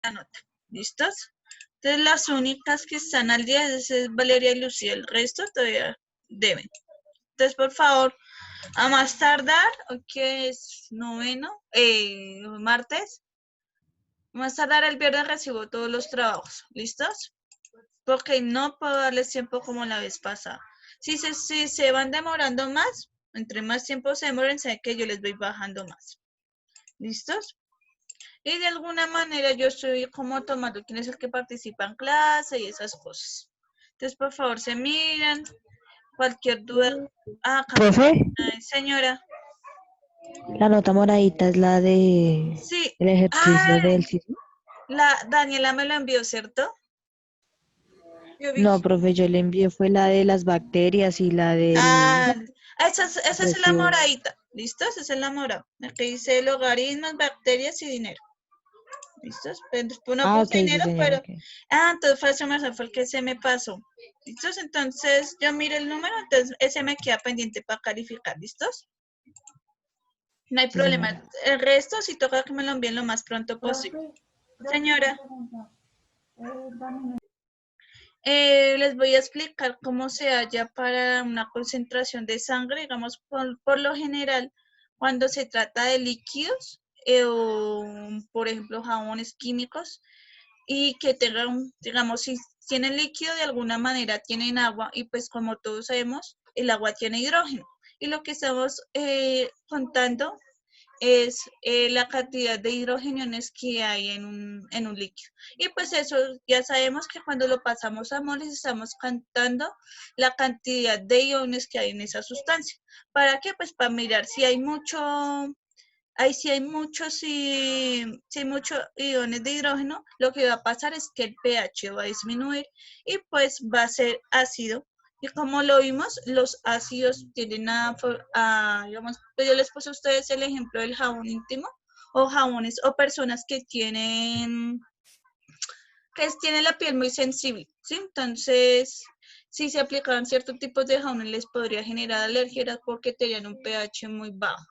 la nota. ¿Listos? Entonces las únicas que están al día es Valeria y Lucía, el resto todavía deben. Entonces, por favor, a más tardar, hoy que es martes, más tardar el viernes recibo todos los trabajos. ¿Listos? Porque no puedo darles tiempo como la vez pasada. Si se van demorando más, entre más tiempo se demoren, saben que yo les voy bajando más. ¿Listos? Y de alguna manera yo estoy como tomando quién es el que participa en clase y esas cosas. Entonces, por favor, se miran. Cualquier duda. Profe, Señora. la nota moradita es la de Sí. el ejercicio del sismo. Daniela me lo envió, ¿cierto? Yo vi. No, profe, yo le envié fue la de las bacterias y la del Esa es la residuo. moradita. ¿Listo? Esa es la morada. Aquí dice logaritmos, bacterias y dinero. ¿Listos? Pues no Ah, ok, puse sí, dinero, señora, pero... ok. Entonces fue el que se me pasó. ¿Listos? Entonces yo miro el número, entonces ese me queda pendiente para calificar. ¿Listos? No hay Sí, problema. señora. El resto sí toca que me lo envíen lo más pronto posible. Señora, les voy a explicar cómo se halla para una concentración de sangre, digamos, por lo general, cuando se trata de líquidos o, por ejemplo, jabones químicos y que tengan, digamos, si tienen líquido de alguna manera tienen agua y pues como todos sabemos, el agua tiene hidrógeno. Y lo que estamos contando es la cantidad de hidrogeniones que hay en un líquido. Y pues eso ya sabemos que cuando lo pasamos a moles estamos contando la cantidad de iones que hay en esa sustancia. ¿Para qué? Pues para mirar si hay si hay muchos iones de hidrógeno, lo que va a pasar es que el pH va a disminuir y pues va a ser ácido. Y como lo vimos, los ácidos tienden digamos, pues yo les puse a ustedes el ejemplo del jabón íntimo o jabones o personas que tienen la piel muy sensible, ¿sí? Entonces, si se aplicaban ciertos tipos de jabones les podría generar alergias porque tenían un pH muy bajo.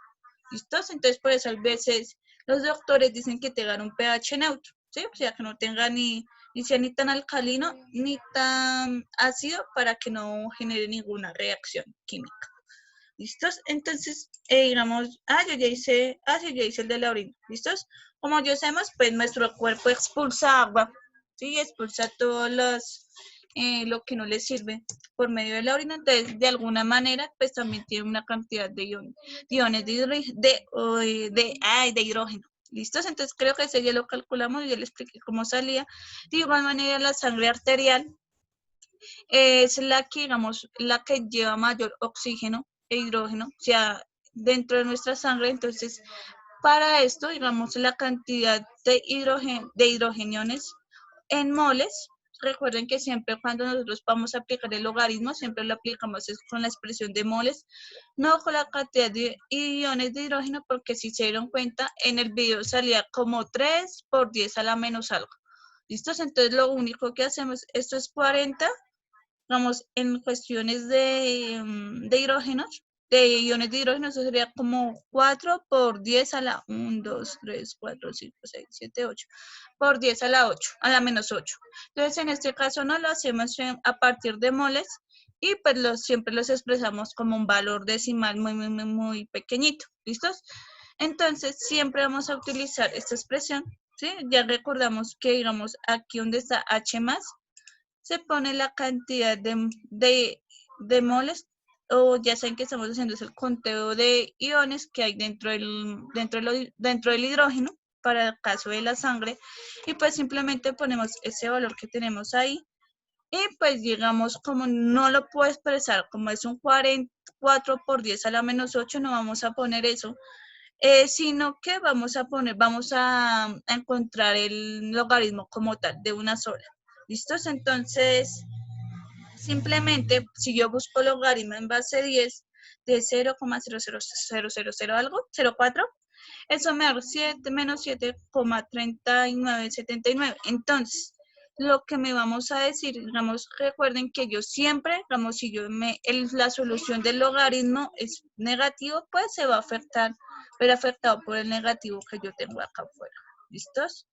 ¿Listos? Entonces, por eso a veces los doctores dicen que tengan un pH neutro, ¿sí? O sea, que no tenga ni sea ni tan alcalino ni tan ácido para que no genere ninguna reacción química. ¿Listos? Entonces, digamos, sí, yo hice el de la orina. ¿Listos? Como ya sabemos, pues nuestro cuerpo expulsa agua, ¿sí? Expulsa todos lo que no le sirve por medio de la orina. Entonces, de alguna manera, pues también tiene una cantidad de iones de hidrógeno. ¿Listos? Entonces, creo que ese ya lo calculamos y ya le expliqué cómo salía. De igual manera, la sangre arterial es la que, digamos, la que lleva mayor oxígeno e hidrógeno, o sea, dentro de nuestra sangre. Entonces, para esto, digamos, la cantidad de hidrogeniones en moles, recuerden que siempre cuando nosotros vamos a aplicar el logaritmo, siempre lo aplicamos con la expresión de moles, no con la cantidad de iones de hidrógeno, porque si se dieron cuenta, en el video salía como 3 por 10 a la menos algo. ¿Listos? Entonces, lo único que hacemos, esto es 40, vamos, en cuestiones de hidrógenos, de iones de hidrógeno, eso sería como 4 por 10 a la 1, 2, 3, 4, 5, 6, 7, 8, por 10 a la 8, a la menos 8. Entonces, en este caso no lo hacemos a partir de moles y pues siempre los expresamos como un valor decimal muy pequeñito. ¿Listos? Entonces, siempre vamos a utilizar esta expresión, ¿sí? Ya recordamos que, digamos, aquí donde está H más, se pone la cantidad de moles, o ya saben que estamos haciendo es el conteo de iones que hay dentro del hidrógeno para el caso de la sangre, y pues simplemente ponemos ese valor que tenemos ahí, y pues digamos, como no lo puedo expresar, como es un 4 por 10 a la menos 8, no vamos a poner eso, sino que vamos a encontrar el logaritmo como tal, de una sola. ¿Listos? Entonces, simplemente, si yo busco logaritmo en base 10 de 0,00000 algo, 0,4, eso me da 7 menos 7,3979. Entonces, lo que me vamos a decir, digamos, recuerden que yo siempre, digamos, si la solución del logaritmo es negativo, pues se va a ver afectado por el negativo que yo tengo acá afuera. ¿Listos?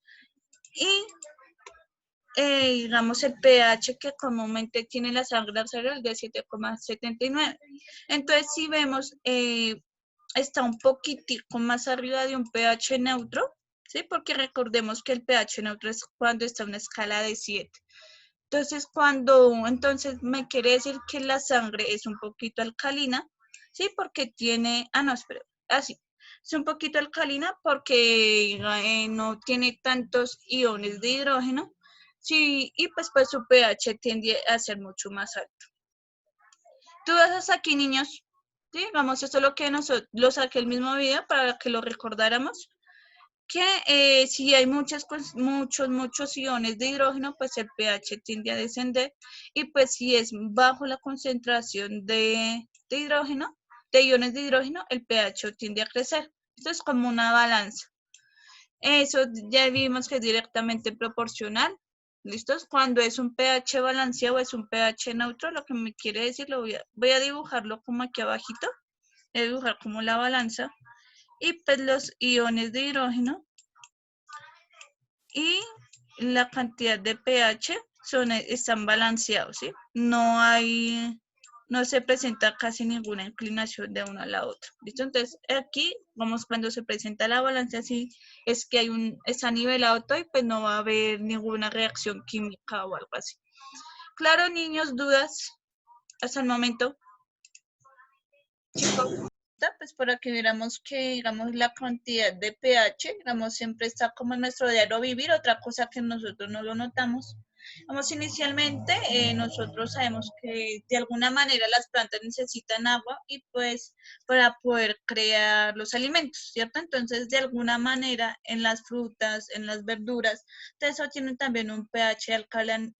Y digamos el pH que comúnmente tiene la sangre arterial de 7,79. Entonces, si vemos, está un poquitico más arriba de un pH neutro, ¿sí? Porque recordemos que el pH neutro es cuando está en una escala de 7. Entonces me quiere decir que la sangre es un poquito alcalina, ¿sí? Porque tiene, no, espera, así. Es un poquito alcalina porque no tiene tantos iones de hidrógeno, sí, y pues su pH tiende a ser mucho más alto. Tú ves aquí, niños, ¿sí? Vamos, esto es lo que nosotros, lo saqué el mismo video para que lo recordáramos, que si hay muchos iones de hidrógeno, pues el pH tiende a descender, y pues si es bajo la concentración de hidrógeno, de iones de hidrógeno, el pH tiende a crecer. Esto es como una balanza. Eso ya vimos que es directamente proporcional. ¿Listos? Cuando es un pH balanceado, es un pH neutro, lo que me quiere decir, voy a dibujarlo como aquí abajito, voy a dibujar como la balanza, y pues los iones de hidrógeno y la cantidad de pH están balanceados, ¿sí? No se presenta casi ninguna inclinación de una a la otra, ¿listo? Entonces, aquí, vamos, cuando se presenta la balanza, así es que está nivelado todo, y pues no va a haber ninguna reacción química o algo así. Claro, niños, dudas hasta el momento. Chicos, pues para que viéramos que, digamos, la cantidad de pH, digamos, siempre está como en nuestro diario vivir. Otra cosa que nosotros no lo notamos. Vamos, inicialmente nosotros sabemos que de alguna manera las plantas necesitan agua, y pues para poder crear los alimentos, ¿cierto? Entonces, de alguna manera en las frutas, en las verduras, de eso tienen también un pH alcalino,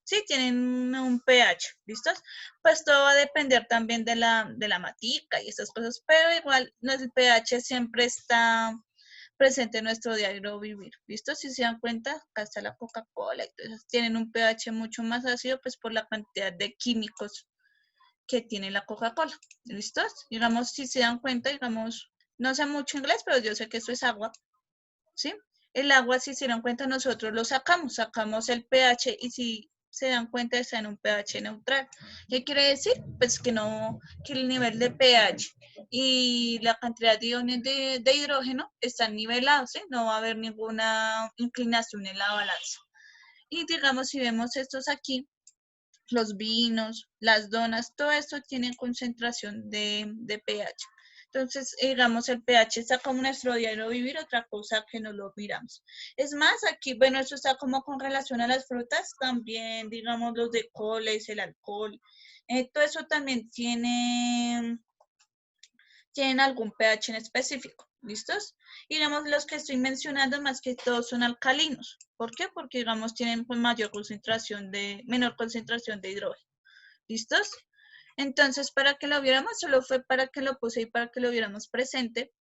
sí, tienen un pH, ¿listos? Pues todo va a depender también de la matica y estas cosas, pero igual el pH siempre está presente en nuestro diario vivir, ¿listo? Si se dan cuenta, acá está la Coca-Cola, entonces tienen un pH mucho más ácido, pues por la cantidad de químicos que tiene la Coca-Cola, ¿listos? Digamos, si se dan cuenta, digamos, no sé mucho inglés, pero yo sé que esto es agua, ¿sí? El agua, si se dan cuenta, nosotros lo sacamos el pH, y si se dan cuenta está en un pH neutral. ¿Qué quiere decir? Pues que el nivel de pH y la cantidad de iones de hidrógeno están nivelados, ¿sí? No va a haber ninguna inclinación en la balanza. Y digamos, si vemos estos aquí, los vinos, las donas, todo esto tiene concentración de pH. Entonces, digamos, el pH está como nuestro diario vivir, otra cosa que no lo miramos. Es más, aquí, bueno, esto está como con relación a las frutas, también, digamos, los de coles, el alcohol, todo eso también tienen algún pH en específico, ¿listos? Y digamos, los que estoy mencionando más que todos son alcalinos. ¿Por qué? Porque, digamos, tienen menor concentración de hidrógeno. ¿Listos? Entonces, para que lo viéramos, solo fue para que lo puse y para que lo viéramos presente.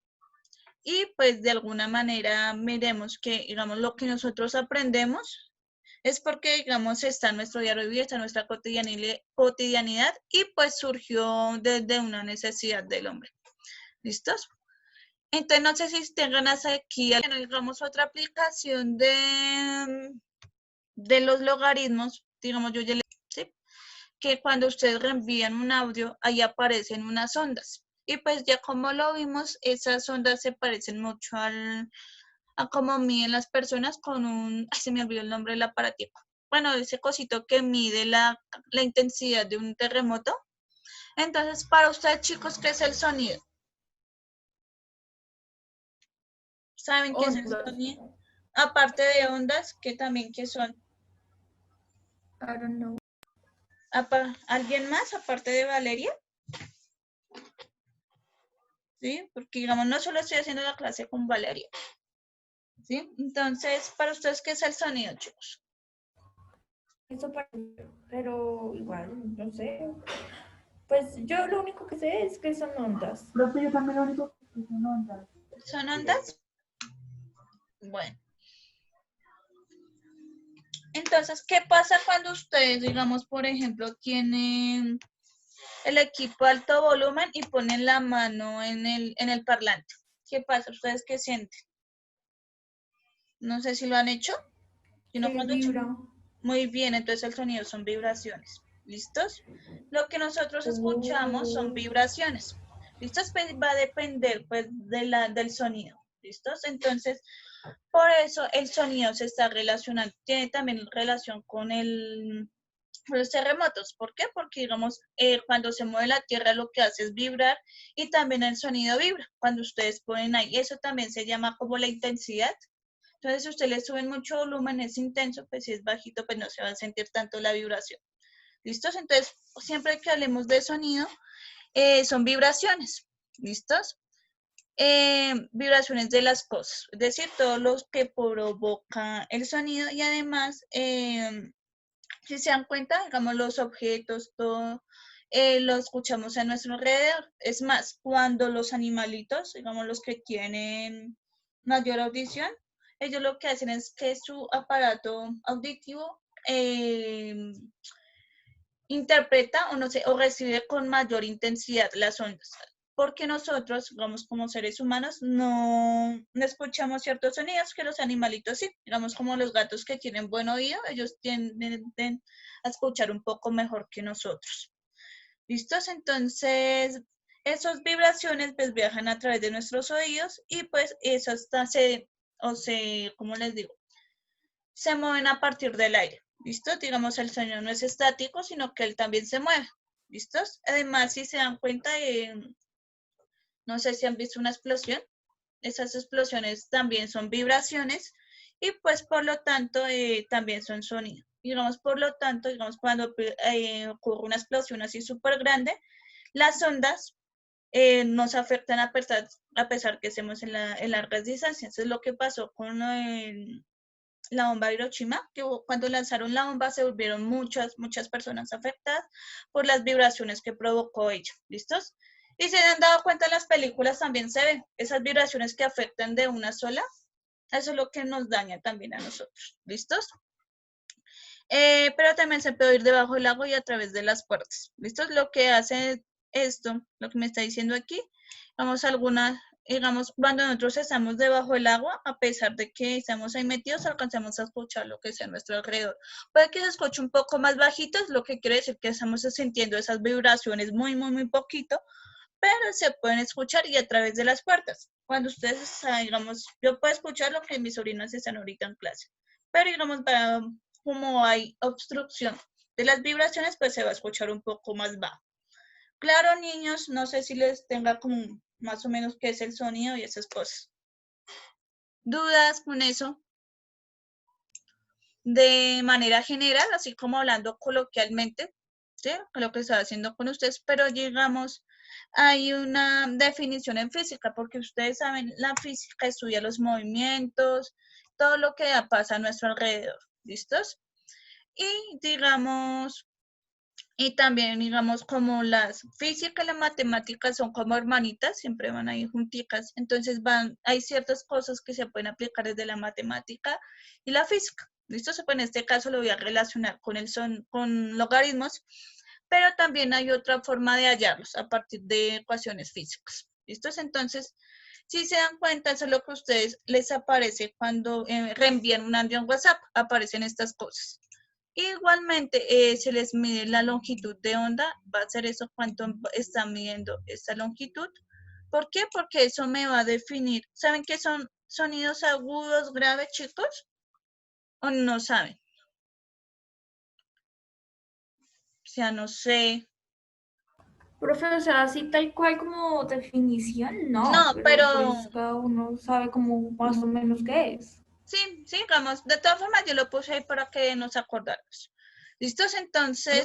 Y pues de alguna manera miremos que, digamos, lo que nosotros aprendemos es porque, digamos, está en nuestro diario vivir, está en nuestra cotidianidad, y pues surgió desde una necesidad del hombre. ¿Listos? Entonces, no sé si tengan hasta aquí, digamos, otra aplicación de los logaritmos. Digamos, yo ya le, ¿sí? Que cuando ustedes reenvían un audio, ahí aparecen unas ondas. Y pues ya como lo vimos, esas ondas se parecen mucho a cómo miden las personas con ay, se me olvidó el nombre del aparatico. Bueno, ese cosito que mide la intensidad de un terremoto. Entonces, para ustedes, chicos, ¿qué es el sonido? ¿Saben qué es el sonido? Aparte de ondas, ¿qué también qué son? I don't know. ¿Alguien más aparte de Valeria? ¿Sí? Porque, digamos, no solo estoy haciendo la clase con Valeria. ¿Sí? Entonces, para ustedes, ¿qué es el sonido, chicos? Eso parece, pero igual, no sé. Pues yo lo único que sé es que son ondas. Profe, yo también lo único que son ondas. ¿Son ondas? Bueno. Entonces, ¿qué pasa cuando ustedes, digamos, por ejemplo, tienen el equipo de alto volumen y ponen la mano en el parlante? ¿Qué pasa? ¿Ustedes qué sienten? No sé si lo han hecho. Si no, Que cuando vibra. muy bien, entonces el sonido son vibraciones. ¿Listos? Lo que nosotros escuchamos son Oh. vibraciones. ¿Listos? Pues va a depender pues del sonido. ¿Listos? Entonces, por eso el sonido se está relacionando, tiene también relación con los terremotos. ¿Por qué? Porque, digamos, cuando se mueve la tierra lo que hace es vibrar y también el sonido vibra. Cuando ustedes ponen ahí, eso también se llama como la intensidad. Entonces, si usted le suben mucho volumen, es intenso, pues si es bajito, pues no se va a sentir tanto la vibración. ¿Listos? Entonces, siempre que hablemos de sonido, son vibraciones. ¿Listos? Vibraciones de las cosas, es decir, todo lo que provoca el sonido y además, si se dan cuenta, digamos, los objetos, todo, lo escuchamos a nuestro alrededor. Es más, cuando los animalitos, digamos, los que tienen mayor audición, ellos lo que hacen es que su aparato auditivo interpreta o no sé, o recibe con mayor intensidad las ondas. Porque nosotros, digamos, como seres humanos, no escuchamos ciertos sonidos que los animalitos sí. Digamos, como los gatos que tienen buen oído, ellos tienden a escuchar un poco mejor que nosotros. ¿Listos? Entonces, esas vibraciones pues viajan a través de nuestros oídos y pues eso hasta ¿cómo les digo? Se mueven a partir del aire. ¿Listo? Digamos, el sonido no es estático, sino que él también se mueve. ¿Listos? Además, si se dan cuenta, no sé si han visto una explosión, esas explosiones también son vibraciones y pues por lo tanto también son sonido. Digamos, por lo tanto, digamos, cuando ocurre una explosión así súper grande, las ondas nos afectan a pesar que estemos en largas distancias. Es lo que pasó con la bomba de Hiroshima, que cuando lanzaron la bomba se volvieron muchas personas afectadas por las vibraciones que provocó ella. ¿Listos? Y se han dado cuenta en las películas también se ven esas vibraciones que afectan de una sola. Eso es lo que nos daña también a nosotros. ¿Listos? Pero también se puede ir debajo del agua y a través de las puertas. ¿Listos? Lo que hace esto, lo que me está diciendo aquí, vamos a algunas, digamos, cuando nosotros estamos debajo del agua, a pesar de que estamos ahí metidos, alcanzamos a escuchar lo que sea a nuestro alrededor. Puede que se escuche un poco más bajito, es lo que quiere decir que estamos sintiendo esas vibraciones muy poquito, pero se pueden escuchar y a través de las puertas. Cuando ustedes, digamos, yo puedo escuchar lo que mis sobrinos están ahorita en clase, pero digamos, como hay obstrucción de las vibraciones, pues se va a escuchar un poco más bajo. Claro, niños, no sé si les tenga como más o menos qué es el sonido y esas cosas. ¿Dudas con eso? De manera general, así como hablando coloquialmente, ¿sí? Lo que estoy haciendo con ustedes, pero llegamos, hay una definición en física, porque ustedes saben, la física estudia los movimientos, todo lo que pasa a nuestro alrededor, ¿listos? Y digamos, y también digamos como las física y la matemática son como hermanitas, siempre van ahí junticas, entonces hay ciertas cosas que se pueden aplicar desde la matemática y la física. ¿Listo? En este caso lo voy a relacionar con logaritmos, pero también hay otra forma de hallarlos a partir de ecuaciones físicas. ¿Listos? Entonces, si se dan cuenta, eso es lo que a ustedes les aparece cuando reenvían un audio en WhatsApp, aparecen estas cosas. Igualmente, se les mide la longitud de onda, va a ser eso cuánto está midiendo esta longitud. ¿Por qué? Porque eso me va a definir. ¿Saben qué son sonidos agudos, graves, chicos? ¿O no saben? O sea, no sé. Profe, o sea, así tal cual como definición, no, No, pero pero pues cada uno sabe como más o menos qué es. sí, sigamos. De todas formas, yo lo puse ahí para que nos acordáramos. ¿Listos? Entonces,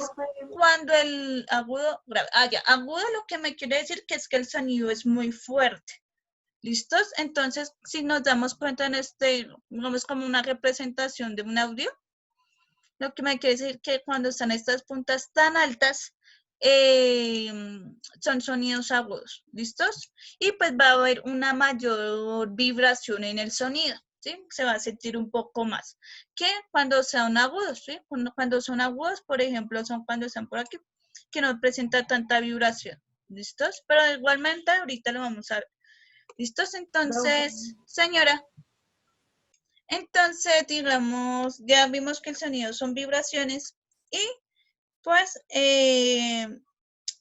cuando el agudo, grave, ya, agudo lo que me quiere decir que es que el sonido es muy fuerte. ¿Listos? Entonces, si nos damos cuenta en digamos como una representación de un audio, lo que me quiere decir que cuando están estas puntas tan altas, eh, son sonidos agudos, ¿listos? Y pues va a haber una mayor vibración en el sonido, ¿sí? Se va a sentir un poco más que cuando son agudos, ¿sí? Cuando son agudos, por ejemplo, son cuando están por aquí, que no presenta tanta vibración, ¿listos? Pero igualmente ahorita lo vamos a ver. ¿Listos? Entonces, señora, Entonces, digamos, ya vimos que el sonido son vibraciones y pues,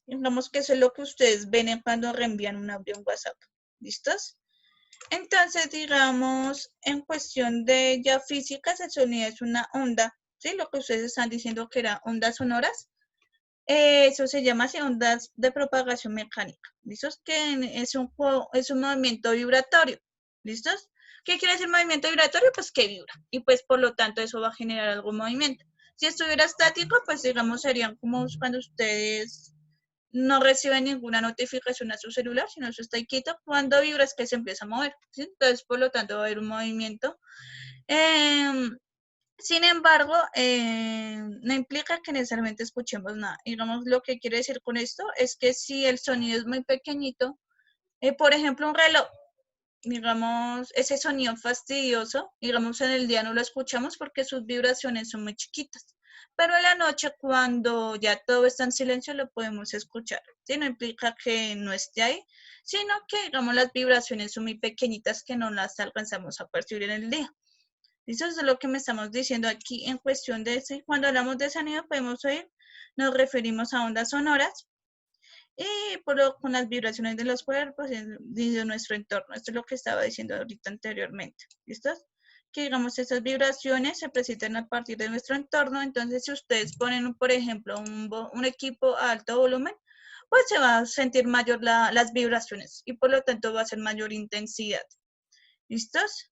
digamos que eso es lo que ustedes ven cuando reenvían un audio en WhatsApp. ¿Listos? Entonces, digamos, en cuestión de ya físicas, el sonido es una onda, ¿sí? Lo que ustedes están diciendo que eran ondas sonoras, eso se llama así, ondas de propagación mecánica. ¿Listos? Que es un movimiento vibratorio. ¿Listos? ¿Qué quiere decir movimiento vibratorio? Pues que vibra. Y pues por lo tanto eso va a generar algún movimiento. Si estuviera estático, pues digamos serían como cuando ustedes no reciben ninguna notificación a su celular, sino eso está quieto. Cuando vibra es que se empieza a mover. ¿Sí? Entonces, por lo tanto, va a haber un movimiento. Sin embargo, no implica que necesariamente escuchemos nada. Digamos, lo que quiere decir con esto es que si el sonido es muy pequeñito, por ejemplo, un reloj, digamos, ese sonido fastidioso, digamos, en el día no lo escuchamos porque sus vibraciones son muy chiquitas. Pero en la noche, cuando ya todo está en silencio, lo podemos escuchar. ¿Sí? No implica que no esté ahí, sino que, digamos, las vibraciones son muy pequeñitas que no las alcanzamos a percibir en el día. Eso es lo que me estamos diciendo aquí en cuestión de ese. Cuando hablamos de sonido, podemos oír, nos referimos a ondas sonoras y con las vibraciones de los cuerpos y de nuestro entorno. Esto es lo que estaba diciendo ahorita anteriormente. ¿Listos? Que digamos, esas vibraciones se presentan a partir de nuestro entorno. Entonces, si ustedes ponen, por ejemplo, un equipo a alto volumen, pues se va a sentir mayor las vibraciones y por lo tanto va a ser mayor intensidad. ¿Listos?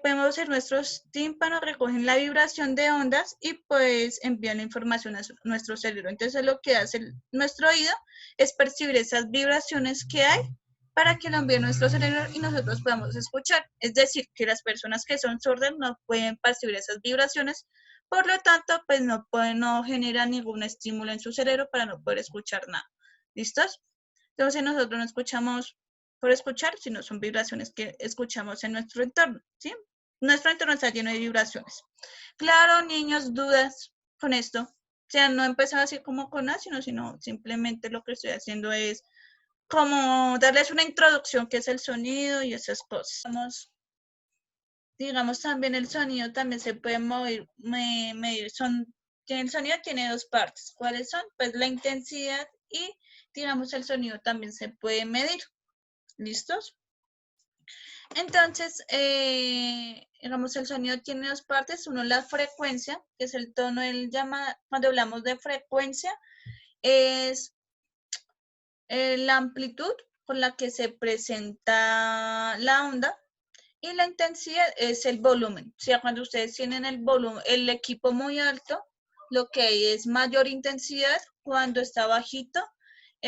Podemos hacer nuestros tímpanos, recogen la vibración de ondas y pues envían la información a nuestro cerebro. Entonces lo que hace nuestro oído es percibir esas vibraciones que hay para que lo envíe a nuestro cerebro y nosotros podamos escuchar. Es decir, que las personas que son sordas no pueden percibir esas vibraciones, por lo tanto, pues no generan ningún estímulo en su cerebro para no poder escuchar nada. ¿Listos? Entonces nosotros no escuchamos por escuchar, sino son vibraciones que escuchamos en nuestro entorno, ¿sí? Nuestro entorno está lleno de vibraciones. Claro, niños, dudas con esto. O sea, no empezar así como con nada, sino simplemente lo que estoy haciendo es como darles una introducción que es el sonido y esas cosas. Digamos también el sonido también se puede medir, el sonido tiene dos partes. ¿Cuáles son? Pues la intensidad y digamos el sonido también se puede medir. ¿Listos? Entonces, digamos, el sonido tiene dos partes. Uno, la frecuencia, que es el tono del llamado. Cuando hablamos de frecuencia, es la amplitud con la que se presenta la onda y la intensidad es el volumen. O sea, cuando ustedes tienen el equipo muy alto, lo que hay es mayor intensidad. Cuando está bajito,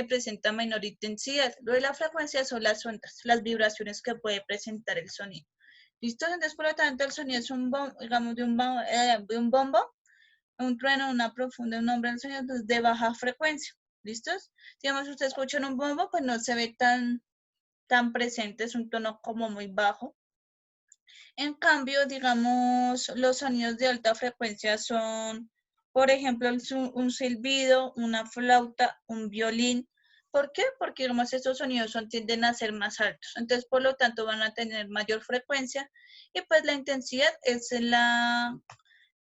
presenta menor intensidad. Lo de la frecuencia son las ondas, las vibraciones que puede presentar el sonido. ¿Listo? Entonces, por lo tanto, el sonido es digamos, de un bombo, un trueno, una profunda, un nombre del sonido de baja frecuencia. ¿Listos? Digamos, ustedes escuchan un bombo, pues no se ve tan presente, es un tono como muy bajo. En cambio, digamos, los sonidos de alta frecuencia son, por ejemplo, un silbido, una flauta, un violín. ¿Por qué? Porque, digamos, estos sonidos tienden a ser más altos. Entonces, por lo tanto, van a tener mayor frecuencia y pues la intensidad es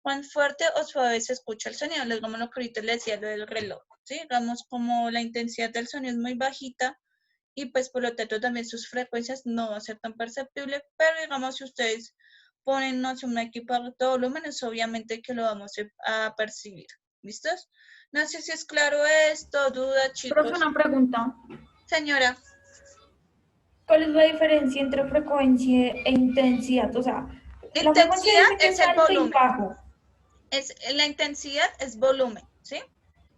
cuán fuerte o suave se escucha el sonido. Digamos lo que ahorita les decía, lo del reloj. ¿Sí? Digamos, como la intensidad del sonido es muy bajita, y pues por lo tanto también sus frecuencias no va a ser tan perceptible, pero digamos si ustedes ponen no sé, un equipo a todo volumen, es obviamente que lo vamos a percibir. ¿Listos? No sé si es claro esto, duda, chicos. Profe, una pregunta. Señora. ¿Cuál es la diferencia entre frecuencia e intensidad? O sea, la frecuencia Intensidad dice que es es el alto y volumen. bajo. La intensidad es volumen, ¿sí?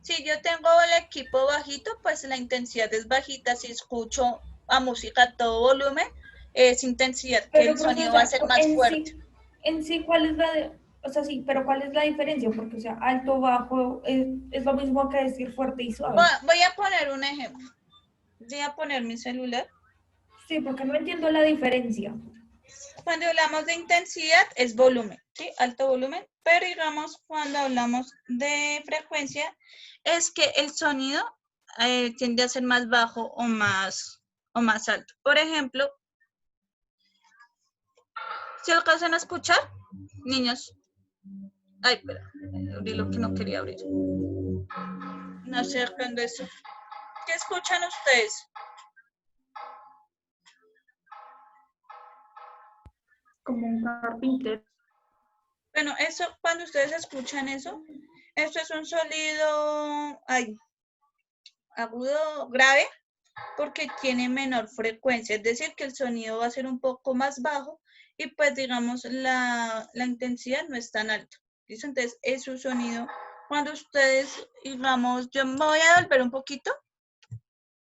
Si yo tengo el equipo bajito, pues la intensidad es bajita. Si escucho a música a todo volumen, es intensidad, que Pero, el profe, o sonido va a sea, ser más fuerte. en sí, ¿cuál es o sea, sí, pero ¿cuál es la diferencia? Porque, o sea, alto, bajo, es lo mismo que decir fuerte y suave. Voy a poner un ejemplo. Voy a poner mi celular. Sí, porque no entiendo la diferencia. Cuando hablamos de intensidad es volumen, ¿sí? Alto volumen. Pero digamos, cuando hablamos de frecuencia, es que el sonido tiende a ser más bajo o más alto. Por ejemplo, ¿Se alcanzan a escuchar, niños? Ay, espera, abrí lo que no quería abrir. No sé cuándo eso. ¿Qué escuchan ustedes? Como un carpintero. Bueno, eso, cuando ustedes escuchan eso, esto es un sonido agudo, grave, porque tiene menor frecuencia, es decir, que el sonido va a ser un poco más bajo y pues digamos la intensidad no es tan alta. ¿Listo? Entonces es un sonido, cuando ustedes, digamos, yo me voy a volver un poquito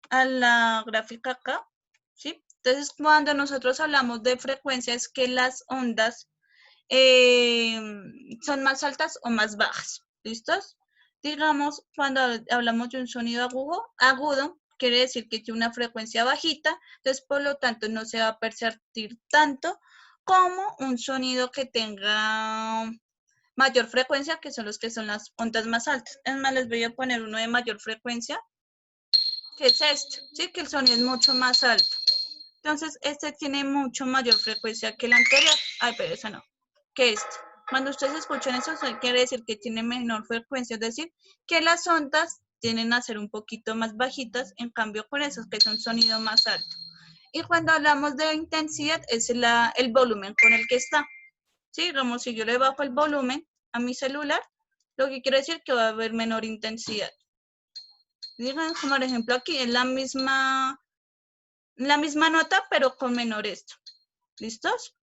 a la gráfica acá, ¿sí? Entonces cuando nosotros hablamos de frecuencia es que las ondas son más altas o más bajas, ¿listos? Digamos, cuando hablamos de un sonido agudo, quiere decir que tiene una frecuencia bajita, entonces por lo tanto no se va a percibir tanto como un sonido que tenga mayor frecuencia, que son los que son las ondas más altas. Es más, les voy a poner uno de mayor frecuencia, que es este, ¿sí? Que el sonido es mucho más alto. Entonces, este tiene mucho mayor frecuencia que el anterior. Ay, pero esa no. Que este. Cuando ustedes escuchan eso, quiere decir que tiene menor frecuencia, es decir, que las ondas tienden a ser un poquito más bajitas, en cambio con esos que es un sonido más alto. Y cuando hablamos de intensidad, es el volumen con el que está. ¿Sí? Digamos, si yo le bajo el volumen a mi celular, lo que quiere decir que va a haber menor intensidad. Digan, como por ejemplo aquí, es la misma nota, pero con menor esto. ¿Listos?